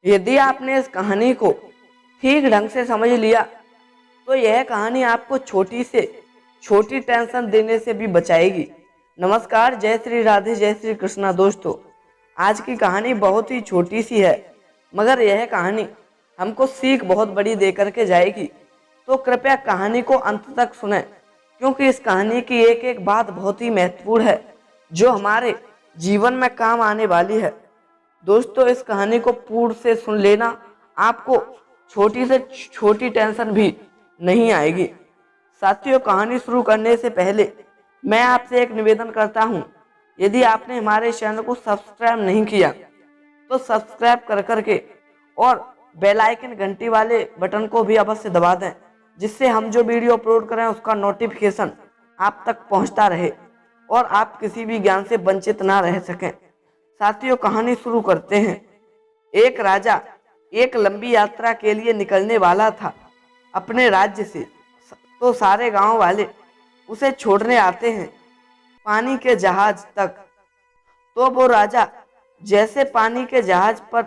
यदि आपने इस कहानी को ठीक ढंग से समझ लिया तो यह कहानी आपको छोटी से छोटी टेंशन देने से भी बचाएगी। नमस्कार, जय श्री राधे, जय श्री कृष्णा। दोस्तों, आज की कहानी बहुत ही छोटी सी है, मगर यह कहानी हमको सीख बहुत बड़ी दे करके जाएगी। तो कृपया कहानी को अंत तक सुनें, क्योंकि इस कहानी की एक एक बात बहुत ही महत्वपूर्ण है जो हमारे जीवन में काम आने वाली है। दोस्तों, इस कहानी को पूर्ण से सुन लेना, आपको छोटी से छोटी टेंशन भी नहीं आएगी। साथियों, कहानी शुरू करने से पहले मैं आपसे एक निवेदन करता हूं, यदि आपने हमारे चैनल को सब्सक्राइब नहीं किया तो सब्सक्राइब कर करके और बेल आइकन घंटी वाले बटन को भी अवश्य दबा दें, जिससे हम जो वीडियो अपलोड करें उसका नोटिफिकेशन आप तक पहुंचता रहे और आप किसी भी ज्ञान से वंचित ना रह सकें। साथियों, कहानी शुरू करते हैं। एक राजा एक लंबी यात्रा के लिए निकलने वाला था अपने राज्य से। तो सारे गांव वाले उसे छोड़ने आते हैं पानी के जहाज तक। तो वो राजा जैसे पानी के जहाज पर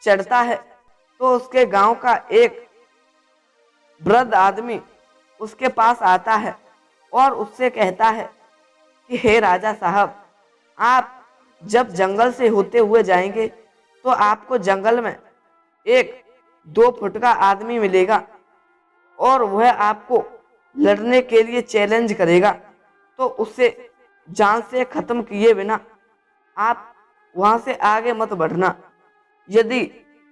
चढ़ता है तो उसके गांव का एक वृद्ध आदमी उसके पास आता है और उससे कहता है कि हे राजा साहब, आप जब जंगल से होते हुए जाएंगे तो आपको जंगल में एक 2 फुट का आदमी मिलेगा और वह आपको लड़ने के लिए चैलेंज करेगा। तो उससे जान से खत्म किए बिना आप वहां से आगे मत बढ़ना। यदि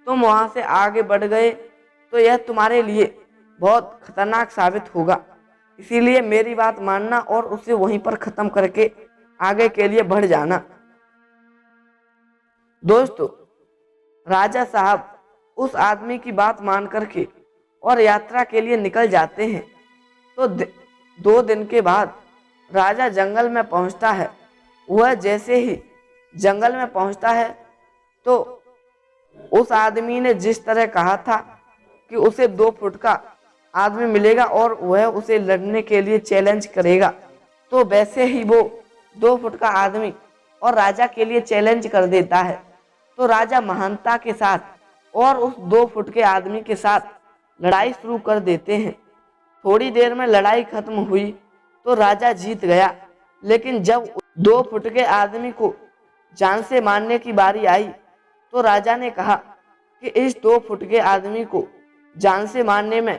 तुम वहां से आगे बढ़ गए तो यह तुम्हारे लिए बहुत खतरनाक साबित होगा। इसीलिए मेरी बात मानना और उसे वहीं पर खत्म करके आगे के लिए बढ़ जाना। दोस्तों, राजा साहब उस आदमी की बात मान करके और यात्रा के लिए निकल जाते हैं। तो 2 दिन के बाद राजा जंगल में पहुंचता है। वह जैसे ही जंगल में पहुंचता है तो उस आदमी ने जिस तरह कहा था कि उसे 2 फुट का आदमी मिलेगा और वह उसे लड़ने के लिए चैलेंज करेगा, तो वैसे ही वो 2 फुट का आदमी और राजा के लिए चैलेंज कर देता है। तो राजा महानता के साथ और उस 2 फुट के आदमी के साथ लड़ाई शुरू कर देते हैं। थोड़ी देर में लड़ाई खत्म हुई तो राजा जीत गया। लेकिन जब 2 फुट के आदमी को जान से मारने की बारी आई तो राजा ने कहा कि इस 2 फुट के आदमी को जान से मारने में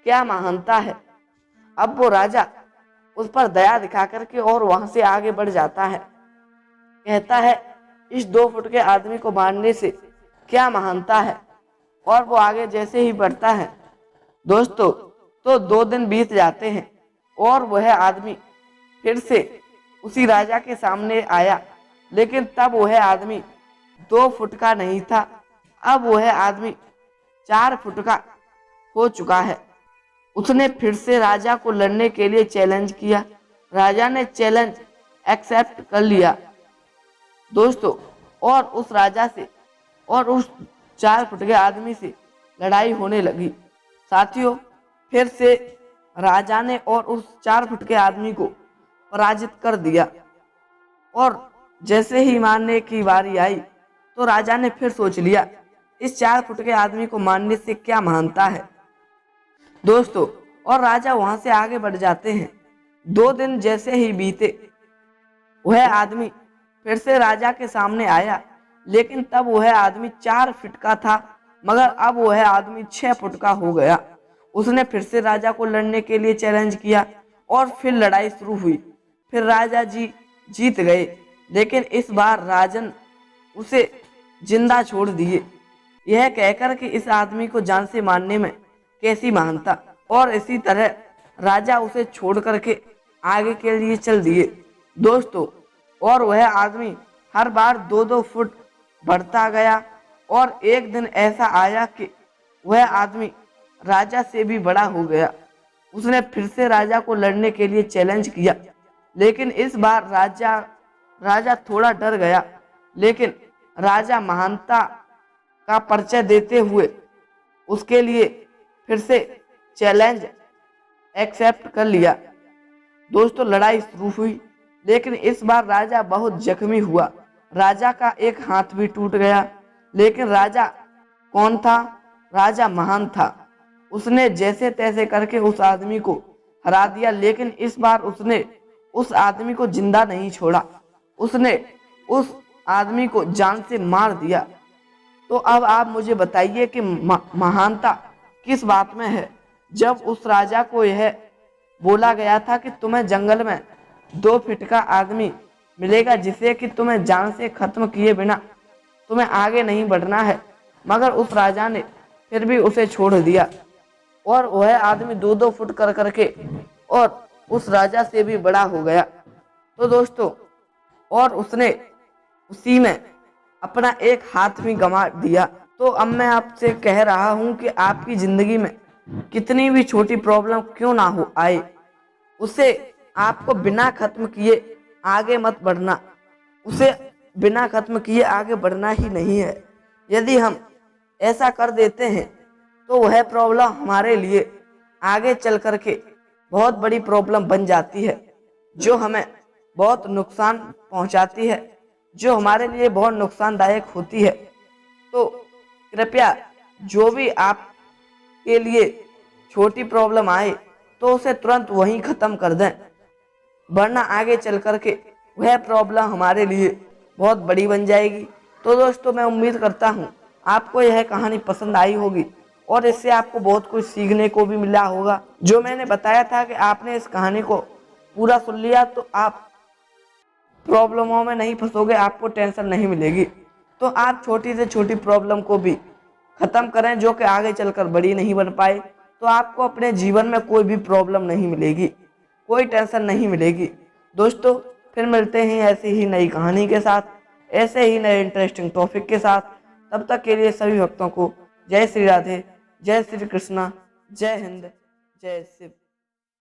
क्या महानता है। अब वो राजा उस पर दया दिखा करके और वहां से आगे बढ़ जाता है। कहता है, इस 2 फुट के आदमी को मारने से क्या महानता है, और वो आगे जैसे ही बढ़ता है दोस्तों, तो 2 दिन बीत जाते हैं और वह आदमी फिर से उसी राजा के सामने आया। लेकिन तब वह आदमी 2 फुट का नहीं था, अब वह आदमी 4 फुट का हो चुका है। उसने फिर से राजा को लड़ने के लिए चैलेंज किया। राजा ने चैलेंज एक्सेप्ट कर लिया दोस्तों, और उस राजा से और उस 4 फुट के आदमी से लड़ाई होने लगी। साथियों, फिर से राजा ने और उस 4 फुट के आदमी को पराजित कर दिया और जैसे ही मारने की बारी आई तो राजा ने फिर सोच लिया, इस 4 फुट के आदमी को मारने से क्या महानता है दोस्तों, और राजा वहां से आगे बढ़ जाते हैं। 2 दिन जैसे ही बीते, वह आदमी फिर से राजा के सामने आया। लेकिन तब वह आदमी 4 फुट का था, मगर अब वह आदमी 6 फुट का हो गया। उसने फिर से राजा को लड़ने के लिए चैलेंज किया और फिर लड़ाई शुरू हुई। फिर राजा जी जीत गए, लेकिन इस बार राजन उसे जिंदा छोड़ दिए, यह कहकर कि इस आदमी को जान से मारने में कैसी महानता। और इसी तरह राजा उसे छोड़ करके आगे के लिए चल दिए दोस्तों, और वह आदमी हर बार 2-2 फुट बढ़ता गया। और एक दिन ऐसा आया कि वह आदमी राजा से भी बड़ा हो गया। उसने फिर से राजा को लड़ने के लिए चैलेंज किया, लेकिन इस बार राजा थोड़ा डर गया। लेकिन राजा महानता का परिचय देते हुए उसके लिए फिर से चैलेंज एक्सेप्ट कर लिया दोस्तों। लड़ाई शुरू हुई, लेकिन इस बार राजा बहुत जख्मी हुआ। राजा का एक हाथ भी टूट गया, लेकिन राजा कौन था? राजा महान था। उसने जैसे तैसे करके उस आदमी को हरा दिया, लेकिन इस बार उसने उस आदमी को जिंदा नहीं छोड़ा, उसने उस आदमी को जान से मार दिया। तो अब आप मुझे बताइए कि महानता किस बात में है? जब उस राजा को यह बोला गया था कि तुम्हें जंगल में 2 फीट का आदमी मिलेगा जिसे कि तुम्हें जान से खत्म किए बिना तुम्हें आगे नहीं बढ़ना है, मगर उस राजा ने फिर भी उसे छोड़ दिया और वह आदमी 2-2 फुट कर करके और उस राजा से भी बड़ा हो गया। तो दोस्तों, और उसने उसी में अपना एक हाथ भी गंवा दिया। तो अब मैं आपसे कह रहा हूं कि आपकी जिंदगी में कितनी भी छोटी प्रॉब्लम क्यों ना हो आए, उसे आपको बिना खत्म किए आगे मत बढ़ना, उसे बिना खत्म किए आगे बढ़ना ही नहीं है। यदि हम ऐसा कर देते हैं तो वह प्रॉब्लम हमारे लिए आगे चल करके बहुत बड़ी प्रॉब्लम बन जाती है, जो हमें बहुत नुकसान पहुंचाती है, जो हमारे लिए बहुत नुकसानदायक होती है। तो कृपया जो भी आपके लिए छोटी प्रॉब्लम आए तो उसे तुरंत वहीं ख़त्म कर दें, वरना आगे चल करके वह प्रॉब्लम हमारे लिए बहुत बड़ी बन जाएगी। तो दोस्तों, मैं उम्मीद करता हूँ आपको यह कहानी पसंद आई होगी और इससे आपको बहुत कुछ सीखने को भी मिला होगा। जो मैंने बताया था कि आपने इस कहानी को पूरा सुन लिया तो आप प्रॉब्लमों में नहीं फंसोगे, आपको टेंशन नहीं मिलेगी। तो आप छोटी से छोटी प्रॉब्लम को भी ख़त्म करें जो कि आगे चलकर बड़ी नहीं बन पाए, तो आपको अपने जीवन में कोई भी प्रॉब्लम नहीं मिलेगी, कोई टेंशन नहीं मिलेगी। दोस्तों, फिर मिलते हैं ऐसी ही नई कहानी के साथ, ऐसे ही नए इंटरेस्टिंग टॉपिक के साथ। तब तक के लिए सभी भक्तों को जय श्री राधे, जय श्री कृष्णा, जय हिंद, जय शिव।